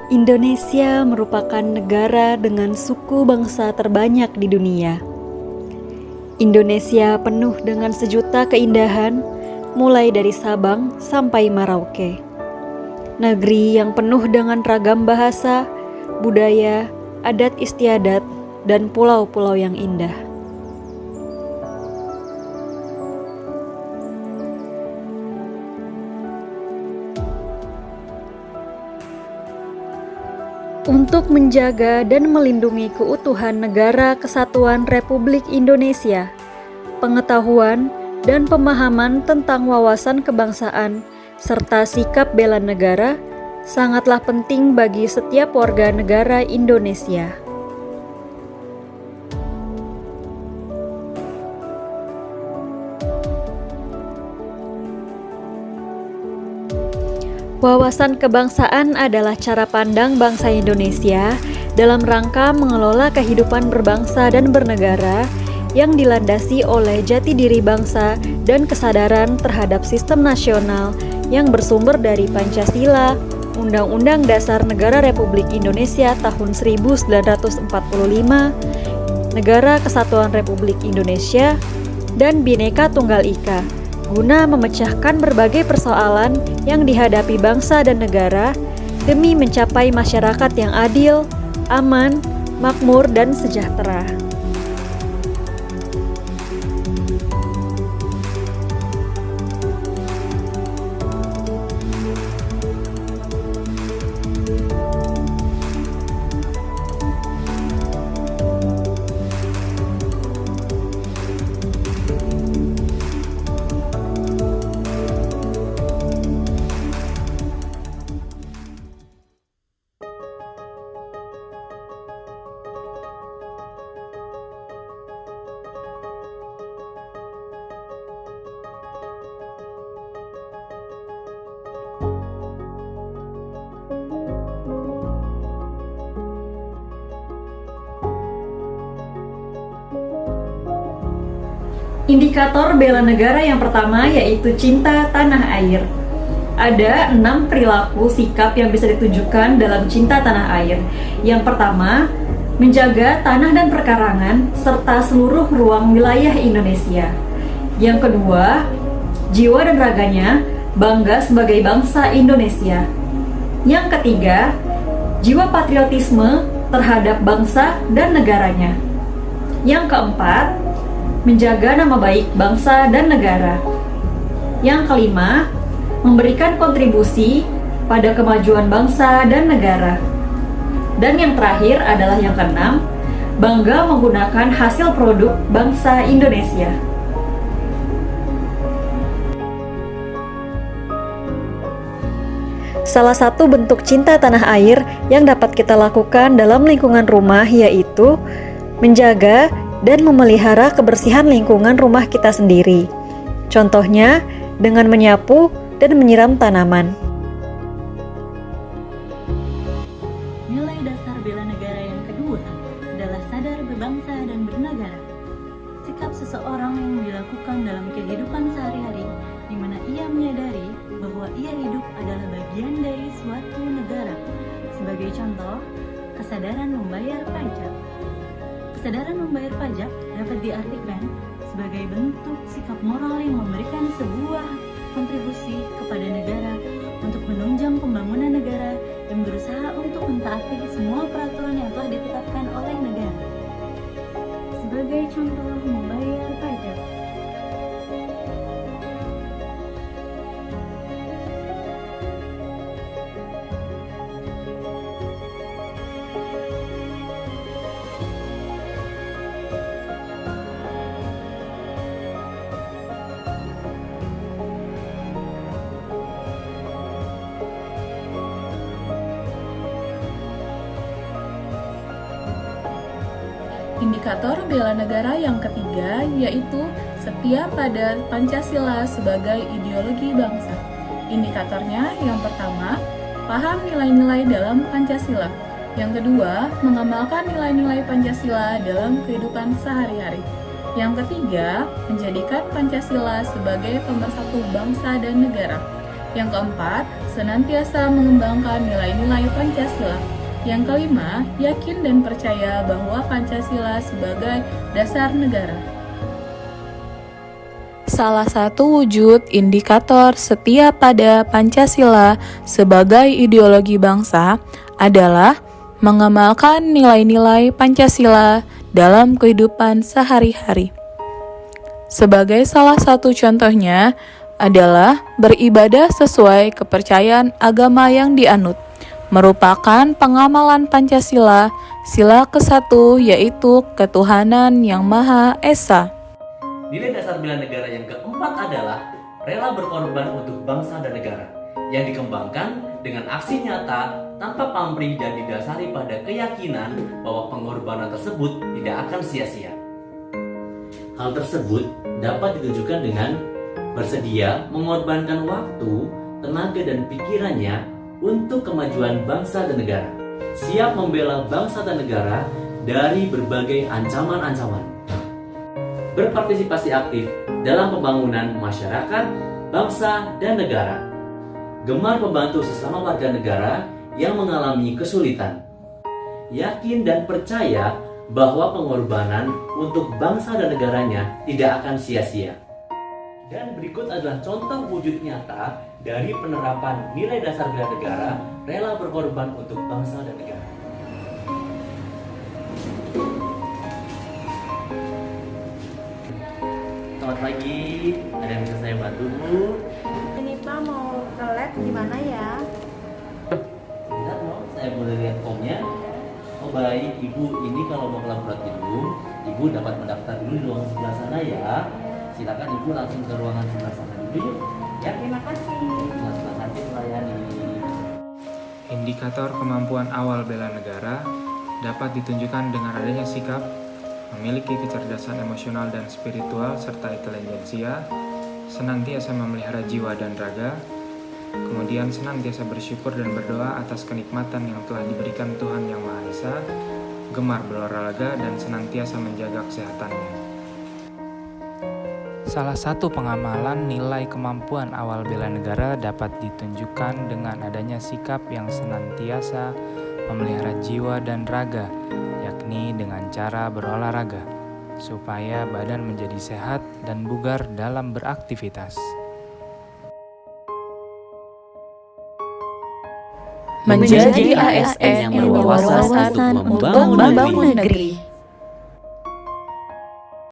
Indonesia merupakan negara dengan suku bangsa terbanyak di dunia. Indonesia penuh dengan sejuta keindahan, mulai dari Sabang sampai Merauke. Negeri yang penuh dengan ragam bahasa, budaya, adat istiadat, dan pulau-pulau yang indah. Untuk menjaga dan melindungi keutuhan Negara Kesatuan Republik Indonesia, pengetahuan dan pemahaman tentang wawasan kebangsaan serta sikap bela negara sangatlah penting bagi setiap warga negara Indonesia. Wawasan kebangsaan adalah cara pandang bangsa Indonesia dalam rangka mengelola kehidupan berbangsa dan bernegara yang dilandasi oleh jati diri bangsa dan kesadaran terhadap sistem nasional yang bersumber dari Pancasila, Undang-Undang Dasar Negara Republik Indonesia tahun 1945, Negara Kesatuan Republik Indonesia, dan Bhinneka Tunggal Ika, guna memecahkan berbagai persoalan yang dihadapi bangsa dan negara demi mencapai masyarakat yang adil, aman, makmur, dan sejahtera. Indikator bela negara yang pertama yaitu cinta tanah air. Ada 6 perilaku sikap yang bisa ditunjukkan dalam cinta tanah air. Yang pertama, menjaga tanah dan perkarangan serta seluruh ruang wilayah Indonesia. Yang kedua, jiwa dan raganya bangga sebagai bangsa Indonesia. Yang ketiga, jiwa patriotisme terhadap bangsa dan negaranya. Yang keempat, menjaga nama baik bangsa dan negara. Yang kelima, memberikan kontribusi pada kemajuan bangsa dan negara. Dan yang terakhir adalah yang keenam, bangga menggunakan hasil produk bangsa Indonesia. Salah satu bentuk cinta tanah air yang dapat kita lakukan dalam lingkungan rumah yaitu menjaga dan memelihara kebersihan lingkungan rumah kita sendiri. Contohnya dengan menyapu dan menyiram tanaman. Nilai dasar bela negara yang kedua adalah sadar berbangsa dan bernegara. Sikap seseorang yang dilakukan dalam kehidupan sehari-hari, di mana ia menyadari bahwa ia hidup adalah bagian dari suatu negara. Sebagai contoh, kesadaran membayar pajak. Kesadaran membayar pajak dapat diartikan sebagai bentuk sikap moral yang memberikan sebuah kontribusi kepada negara untuk menunjang pembangunan negara dan berusaha untuk mentaati semua peraturan yang telah ditetapkan oleh negara. Sebagai contoh, membayar pajak. Indikator bela negara yang ketiga yaitu setia pada Pancasila sebagai ideologi bangsa. Indikatornya yang pertama, paham nilai-nilai dalam Pancasila. Yang kedua, mengamalkan nilai-nilai Pancasila dalam kehidupan sehari-hari. Yang ketiga, menjadikan Pancasila sebagai pemersatu bangsa dan negara. Yang keempat, senantiasa mengembangkan nilai-nilai Pancasila. Yang kelima, yakin dan percaya bahwa Pancasila sebagai dasar negara. Salah satu wujud indikator setia pada Pancasila sebagai ideologi bangsa adalah mengamalkan nilai-nilai Pancasila dalam kehidupan sehari-hari. Sebagai salah satu contohnya adalah beribadah sesuai kepercayaan agama yang dianut, merupakan pengamalan Pancasila, sila ke-1 yaitu ketuhanan yang Maha Esa. Nilai dasar bela negara yang keempat adalah rela berkorban untuk bangsa dan negara, yang dikembangkan dengan aksi nyata tanpa pamrih dan didasari pada keyakinan bahwa pengorbanan tersebut tidak akan sia-sia. Hal tersebut dapat ditunjukkan dengan bersedia mengorbankan waktu, tenaga, dan pikirannya untuk kemajuan bangsa dan negara, siap membela bangsa dan negara dari berbagai ancaman-ancaman, berpartisipasi aktif dalam pembangunan masyarakat, bangsa, dan negara, gemar membantu sesama warga negara yang mengalami kesulitan, yakin dan percaya bahwa pengorbanan untuk bangsa dan negaranya tidak akan sia-sia. Dan berikut adalah contoh wujud nyata dari penerapan nilai dasar bela negara, rela berkorban untuk bangsa dan negara. Selamat pagi, ada yang bisa saya bantu, Bu? Ini Pak mau ke lab di mana ya? Sebentar, mau saya boleh lihat formnya. Oh baik, Ibu, ini kalau mau ke laboratorium, Ibu dapat mendaftar dulu di ruangan sebelah sana ya. Silakan Ibu langsung ke ruangan sebelah sana dulu yuk. Ya, Terima kasih. sebelah nanti melayani. Indikator kemampuan awal bela negara dapat ditunjukkan dengan adanya sikap memiliki kecerdasan emosional dan spiritual serta intelijensia, senantiasa memelihara jiwa dan raga, kemudian senantiasa bersyukur dan berdoa atas kenikmatan yang telah diberikan Tuhan Yang Maha Esa, gemar berolahraga dan senantiasa menjaga kesehatannya. Salah satu pengamalan nilai kemampuan awal bela negara dapat ditunjukkan dengan adanya sikap yang senantiasa memelihara jiwa dan raga, yakni dengan cara berolahraga, supaya badan menjadi sehat dan bugar dalam beraktivitas. Menjadi ASN yang berwawasan untuk membangun negeri.